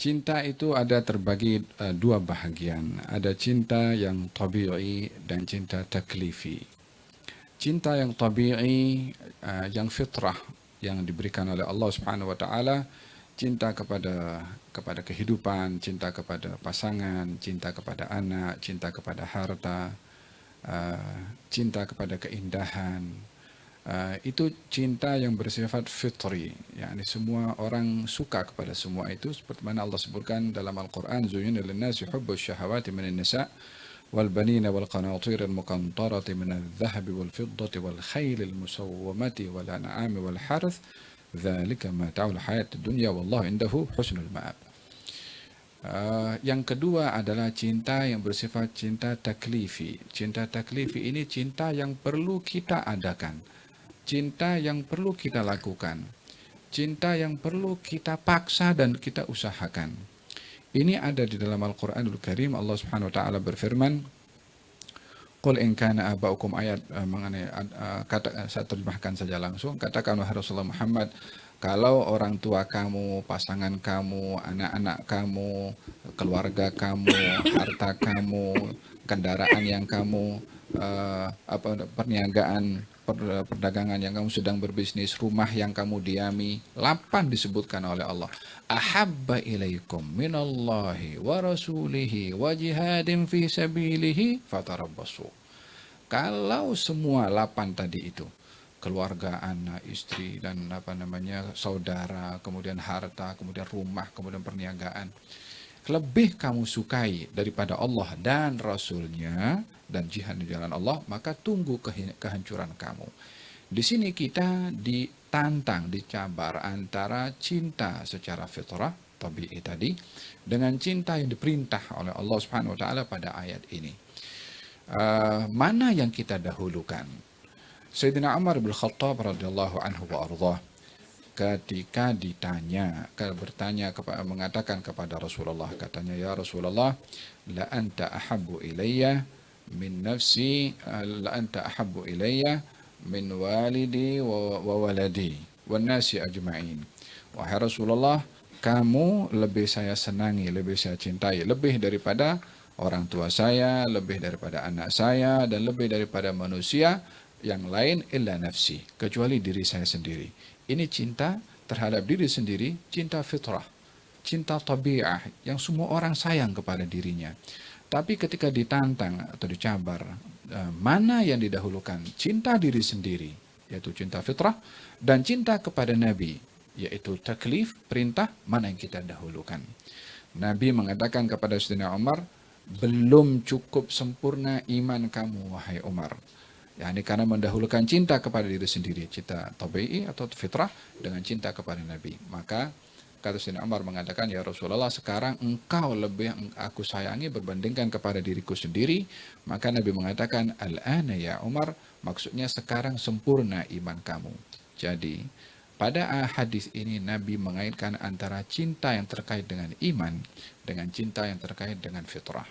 Cinta itu ada terbagi dua bahagian. Ada cinta yang tabi'i dan cinta taklifi. Cinta yang tabi'i, yang fitrah, yang diberikan oleh Allah Subhanahu wa taala, cinta kepada kehidupan, cinta kepada pasangan, cinta kepada anak, cinta kepada harta, cinta kepada keindahan. Itu cinta yang bersifat fitri, yakni semua orang suka kepada semua itu, seperti mana Allah sebutkan dalam Al-Quran, zuyyina lin-nasi hubbu syahawati minan nisa wal banina wal qanatir al muqantarati minadh dhahabi wal fiddati wal khailil musawwamati wal an'ami wal harth dzalika mata'ul hayatid dunya wallahu indahu husnul ma'ab. Yang kedua adalah cinta yang bersifat cinta taklifi. Cinta taklifi ini cinta yang perlu kita adakan, cinta yang perlu kita lakukan, cinta yang perlu kita paksa dan kita usahakan. Ini ada di dalam Al-Quranul Karim. Allah Subhanahu wa taala berfirman, Qul in kana aba'ukum, ayat mengenai saya terjemahkan saja langsung. Katakan wahai Rasulullah Muhammad, kalau orang tua kamu, pasangan kamu, anak-anak kamu, keluarga kamu, harta kamu, kendaraan yang kamu, perniagaan, perdagangan yang kamu sedang berbisnis, rumah yang kamu diami, 8 disebutkan oleh Allah. Ahabba ilaikum minallahi wa rasulihi wa jihadin fi sabilihi fatarabbasu. Kalau semua 8 tadi itu, keluarga, anak, istri, dan saudara, kemudian harta, kemudian rumah, kemudian perniagaan, lebih kamu sukai daripada Allah dan Rasulnya dan jihad di jalan Allah, maka tunggu kehancuran kamu. Di sini kita ditantang, dicabar antara cinta secara fitrah, tabi'i tadi, dengan cinta yang diperintah oleh Allah Subhanahu wa taala pada ayat ini. Mana yang kita dahulukan? Sayyidina Umar bin Khattab radhiyallahu anhu wa ardhah, ketika mengatakan kepada Rasulullah, katanya, ya Rasulullah, la anta ahabbu ilayya min nafsi, la anta ahabbu ilayya min walidi wa waladi wan nasi ajma'in. Wahai Rasulullah, kamu lebih saya senangi, lebih saya cintai, lebih daripada orang tua saya, lebih daripada anak saya, dan lebih daripada manusia yang lain, illa nafsi, kecuali diri saya sendiri. Ini cinta terhadap diri sendiri, cinta fitrah, cinta tabi'ah, yang semua orang sayang kepada dirinya. Tapi ketika ditantang atau dicabar, mana yang didahulukan? Cinta diri sendiri, yaitu cinta fitrah, dan cinta kepada Nabi, yaitu taklif, perintah, mana yang kita dahulukan? Nabi mengatakan kepada Sayyidina Umar, belum cukup sempurna iman kamu, wahai Umar. Ini karena mendahulukan cinta kepada diri sendiri, cinta tabi'i atau fitrah, dengan cinta kepada Nabi. Maka kata Sayyidina Umar mengatakan, ya Rasulullah, sekarang engkau lebih aku sayangi berbandingkan kepada diriku sendiri. Maka Nabi mengatakan, al-ana ya Umar, maksudnya sekarang sempurna iman kamu. Jadi pada hadis ini Nabi mengaitkan antara cinta yang terkait dengan iman dengan cinta yang terkait dengan fitrah.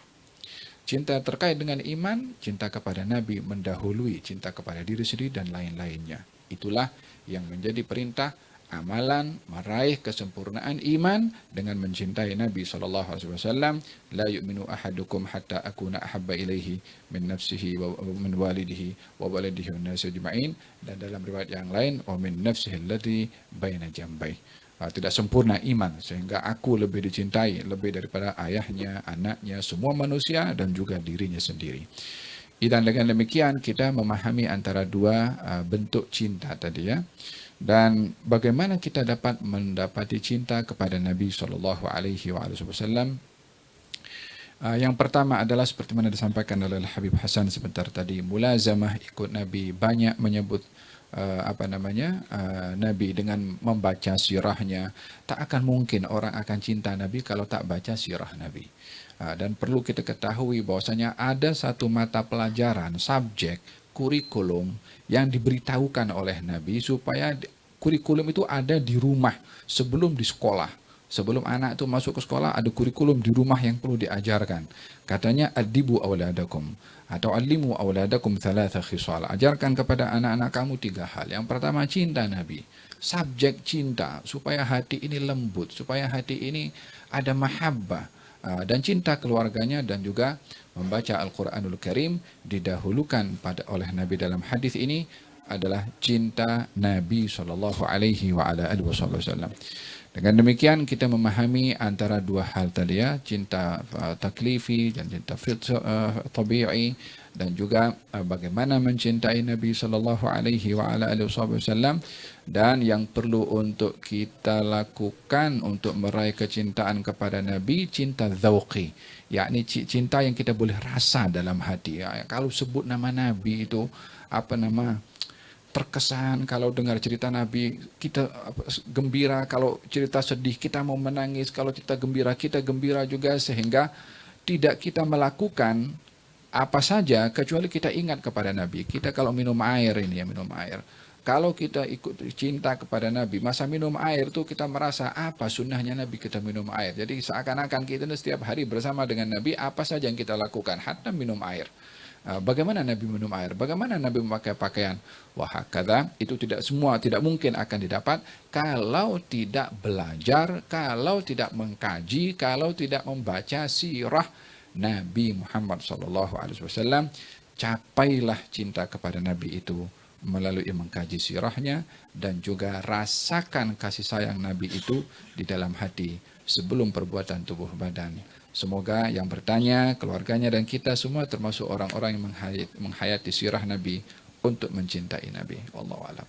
Cinta terkait dengan iman, cinta kepada Nabi mendahului cinta kepada diri sendiri dan lain-lainnya. Itulah yang menjadi perintah amalan meraih kesempurnaan iman dengan mencintai Nabi SAW. La yu'minu ahadukum hatta akuna ahabba ilaihi min nafsihi wa min walidihi wa waladihi wa nasi ajma'in. Dan dalam riwayat yang lain, wa min nafsihi allati baina jambai. Tidak sempurna iman sehingga aku lebih dicintai lebih daripada ayahnya, anaknya, semua manusia, dan juga dirinya sendiri. Dan dengan demikian kita memahami antara dua bentuk cinta tadi, ya. Dan bagaimana kita dapat mendapati cinta kepada Nabi Shallallahu Alaihi Wasallam? Yang pertama adalah seperti mana disampaikan oleh Habib Hasan sebentar tadi, mulazamah, ikut Nabi, banyak menyebut Nabi dengan membaca sirahnya. Tak akan mungkin orang akan cinta Nabi kalau tak baca sirah Nabi. Dan perlu kita ketahui bahwasanya ada satu mata pelajaran, subjek, kurikulum yang diberitahukan oleh Nabi supaya kurikulum itu ada di rumah sebelum di sekolah. Sebelum anak itu masuk ke sekolah, ada kurikulum di rumah yang perlu diajarkan. Katanya, adibu awladakum. Atau alimu awladakum thalatha khisal. Ajarkan kepada anak-anak kamu 3 hal. Yang pertama, cinta Nabi. Subjek cinta, supaya hati ini lembut, supaya hati ini ada mahabbah. Dan cinta keluarganya, dan juga membaca Al-Quranul Karim didahulukan oleh Nabi dalam hadis ini adalah cinta Nabi Shallallahu Alaihi Wasallam. Dengan demikian kita memahami antara 2 hal tadi ya, cinta taklifi dan cinta tabi'i, dan juga bagaimana mencintai Nabi Shallallahu Alaihi Wasallam, dan yang perlu untuk kita lakukan untuk meraih kecintaan kepada Nabi, cinta dzauqi, yakni cinta yang kita boleh rasa dalam hati. Ya, kalau sebut nama Nabi itu terkesan, kalau dengar cerita Nabi kita gembira, kalau cerita sedih kita mau menangis, kalau kita gembira juga, sehingga tidak kita melakukan apa saja kecuali kita ingat kepada Nabi. Kita kalau minum air minum air. Kalau kita ikut cinta kepada Nabi, masa minum air tuh kita merasa apa sunnahnya Nabi kita minum air. Jadi seakan-akan kita setiap hari bersama dengan Nabi, apa saja yang kita lakukan, hatta minum air. Bagaimana Nabi minum air, bagaimana Nabi memakai pakaian, wahakadha, itu tidak mungkin akan didapat kalau tidak belajar, kalau tidak mengkaji, kalau tidak membaca sirah Nabi Muhammad SAW. Capailah cinta kepada Nabi itu melalui mengkaji sirahnya, dan juga rasakan kasih sayang Nabi itu di dalam hati sebelum perbuatan tubuh badan. Semoga yang bertanya, keluarganya, dan kita semua termasuk orang-orang yang menghayati sirah Nabi untuk mencintai Nabi. Wallahu a'lam.